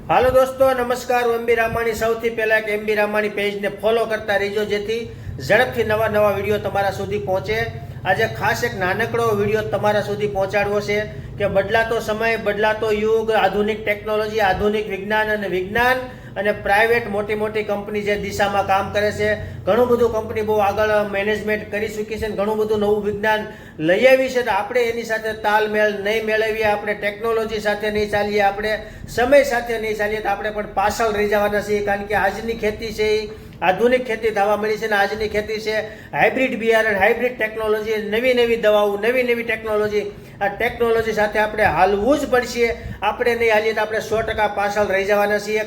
હાલો દોસ્તો, નમસ્કાર. એમબી રામાણી સૌથી પહેલા એક એમબી રામાણી પેજને ફોલો કરતા રહેજો, જેથી ઝડપથી નવા નવા વિડીયો તમારા સુધી પહોંચે. આજે ખાસ એક નાનકડો વિડીયો તમારા સુધી પહોંચાડવો છે કે બદલાતો સમય, બદલાતો યુગ, આધુનિક ટેકનોલોજી, આધુનિક વિજ્ઞાન અને પ્રાઇવેટ મોટી મોટી કંપની જે દિશામાં કામ કરે છે. ઘણું બધું કંપની બહુ આગળ મેનેજમેન્ટ કરી ચૂકી છે, ઘણું બધું નવું વિજ્ઞાન લઈ આવી છે. તો આપણે એની સાથે તાલમેલ નહીં મેળવીએ, આપણે ટેકનોલોજી સાથે નહીં ચાલીએ, આપણે સમય સાથે નહીં ચાલીએ તો આપણે પણ પાછળ રહી જવાના છીએ. કારણ કે આજની ખેતી છે એ આધુનિક ખેતી થવા મળી છે ને આજની ખેતી છે હાઇબ્રિડ બિયારણ, હાઇબ્રિડ ટેકનોલોજી, નવી નવી દવાઓ, નવી નવી ટેકનોલોજી. આ ટેકનોલોજી સાથે આપણે હાલવું જ પડશે. આપણે નહીં હાલીએ તો આપણે 100% પાછળ રહી જવાના છીએ.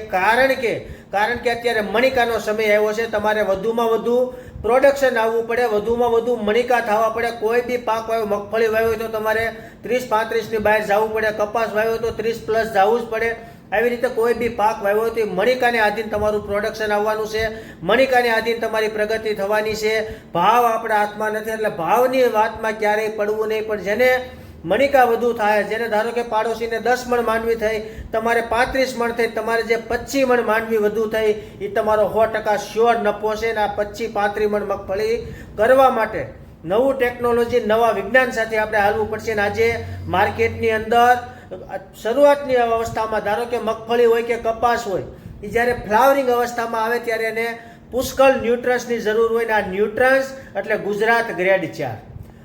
કારણ કે અત્યારે મણિકાનો સમય આવ્યો છે. તમારે વધુમાં વધુ પ્રોડક્શન આવવું પડે, વધુમાં વધુ મણિકા થવા પડે. કોઈ બી પાક વાવ્યો, મગફળી વાવ્યો તો તમારે 30-35 ની બહાર જવું પડે, કપાસ વાવ્યો તો 30+ જવું જ પડે. આવી રીતે કોઈ બી પાક વાવ્યો તો મણિકાને આધીન તમારું પ્રોડક્શન આવવાનું છે, મણિકાને આધીન તમારી પ્રગતિ થવાની છે. ભાવ આપણા હાથમાં નથી, એટલે ભાવની વાતમાં ક્યારેય પડવું નહીં. પણ જેને મણિકા વધુ થાય, જેને ધારો કે પાડોશીને 10 મણ માંડવી થઈ, તમારે 35 મણ થઈ, તમારે જે 25 મણ માંડવી વધુ થઈ, એ તમારો 100% શ્યોર નફો છે. ને આ 25-35 મણ મગફળી કરવા માટે નવું ટેકનોલોજી, નવા વિજ્ઞાન સાથે આપણે હાલવું પડશે. અને આજે માર્કેટની અંદર શરૂઆતની અવસ્થામાં ધારો કે મગફળી હોય કે કપાસ હોય, એ જ્યારે ફ્લાવરિંગ અવસ્થામાં આવે ત્યારે એને પુષ્કળ ન્યુટ્રન્સની જરૂર હોય. ને આ ન્યુટ્રન્સ એટલે ગુજરાત ગ્રેડ 4.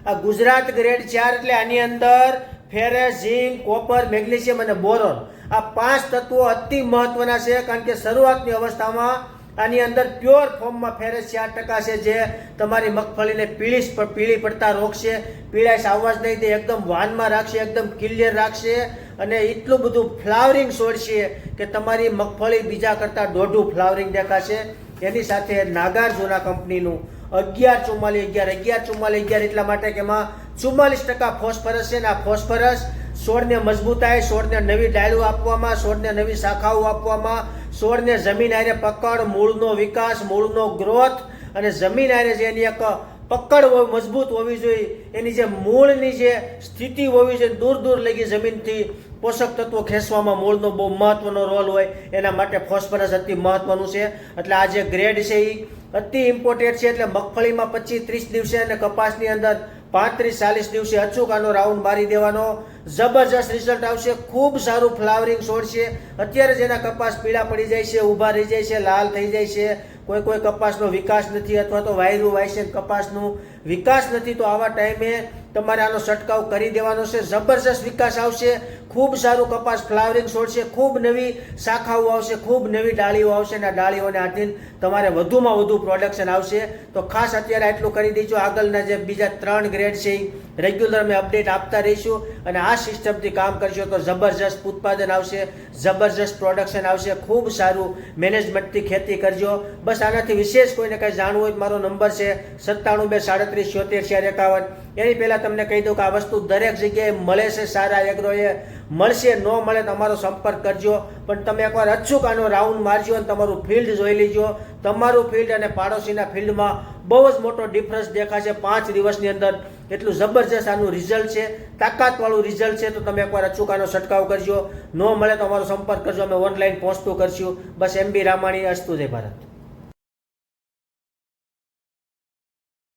આ ગુજરાત ગ્રેડ 4 એટલે આની અંદર ફેરસ, ઝીંક, કોપર, મેગ્નેશિયમ અને બોરોન, આ 5 તત્વો અતિ મહત્વના છે. કારણ કે શરૂઆતની અવસ્થામાં આની અંદર પ્યોર ફોર્મમાં ફેરસ 4% છે, જે તમારી મગફળીને પીળી પડતા રોકશે, પીળાશ આવવા જ નહીં દે, એકદમ વાનમાં રાખશે, એકદમ ક્લિયર રાખશે. અને એટલું બધું ફ્લાવરિંગ છોડશે કે તમારી મગફળી બીજા કરતાં દોઢું ફ્લાવરિંગ દેખાશે. એની સાથે નાગાર્જુના કંપનીનું 11-44-11 એટલા માટે કે એમાં 44% ફોસ્ફરસ છે. ને આ ફોસ્ફરસ છોડને મજબૂતાઈ, છોડને નવી ડાળીઓ આપવામાં, છોડને નવી શાખાઓ આપવામાં, છોડને જમીન આરે પકડ, મૂળનો વિકાસ, મૂળનો ગ્રોથ અને જમીન આરે જે એની એક પકડ મજબૂત હોવી જોઈએ, એની જે મૂળની જે સ્થિતિ હોવી જોઈએ, દૂર દૂર લગી જમીનથી પોષક તત્વો ખેંચવામાં મૂળનો બહુ મહત્વનો રોલ હોય. એના માટે ફોસ્ફરસ અતિ મહત્વનું છે. એટલે આ જે ગ્રેડ છે એ અતિ ઇમ્પોર્ટન્ટ છે. એટલે મગફળીમાં 25-30 દિવસે અને કપાસની અંદર 35-40 દિવસે અચૂક આનો રાઉન્ડ મારી દેવાનો. જબરજસ્ત રિઝલ્ટ આવશે. ખૂબ સારું ફ્લાવરિંગ છોડશે. અત્યારે જેના કપાસ પીળા પડી જાય છે, ઊભા રહી જાય છે, લાલ થઈ જાય છે, કોઈ કપાસનો વિકાસ નથી અથવા તો વાયરું વાય છે, કપાસનું વિકાસ નથી, તો આવા ટાઈમે તમારે આનો છંટકાવ કરી દેવાનો છે. જબરજસ્ત વિકાસ આવશે, ખૂબ સારું કપાસ ફ્લાવરિંગ છોડશે, ખૂબ નવી શાખાઓ આવશે, ખૂબ નવી ડાળીઓ આવશે. અને આ ડાળીઓને આધીન તમારે વધુમાં વધુ પ્રોડક્શન આવશે. તો ખાસ અત્યારે આટલું કરી દેજો. આગળના જે બીજા 3 ગ્રેડ છે એ રેગ્યુલર અમે અપડેટ આપતા રહીશું. અને આ સિસ્ટમથી કામ કરશો તો જબરજસ્ત ઉત્પાદન આવશે, જબરજસ્ત પ્રોડક્શન આવશે. ખૂબ સારું મેનેજમેન્ટથી ખેતી કરજો. બસ આનાથી વિશેષ કોઈને કંઈ જાણવું હોય, મારો નંબર છે 97-237-74-51. એની પહેલાં તમને કહી દઉં કે આ વસ્તુ દરેક જગ્યાએ મળે છે. સારા એગ્રોએ મળશે, ન મળે તો અમારો સંપર્ક કરજો. પણ તમે એકવાર અચૂક આનો રાઉન્ડ મારજો અને તમારું ફિલ્ડ જોઈ લેજો. તમારું ફિલ્ડ અને પાડોશીના ફિલ્ડમાં બહુ જ મોટો ડિફરન્સ દેખાશે 5 દિવસની અંદર. એટલું જબરજસ્ત આનું રિઝલ્ટ છે, તાકાતવાળું રિઝલ્ટ છે. તો તમે એકવાર અચૂક આનો છંટકાવ કરજો. ન મળે તો અમારો સંપર્ક કરજો, અમે ઓનલાઈન પહોંચતું કરશું. બસ એમબી રામાણી. અસ્તુ જય ભારત.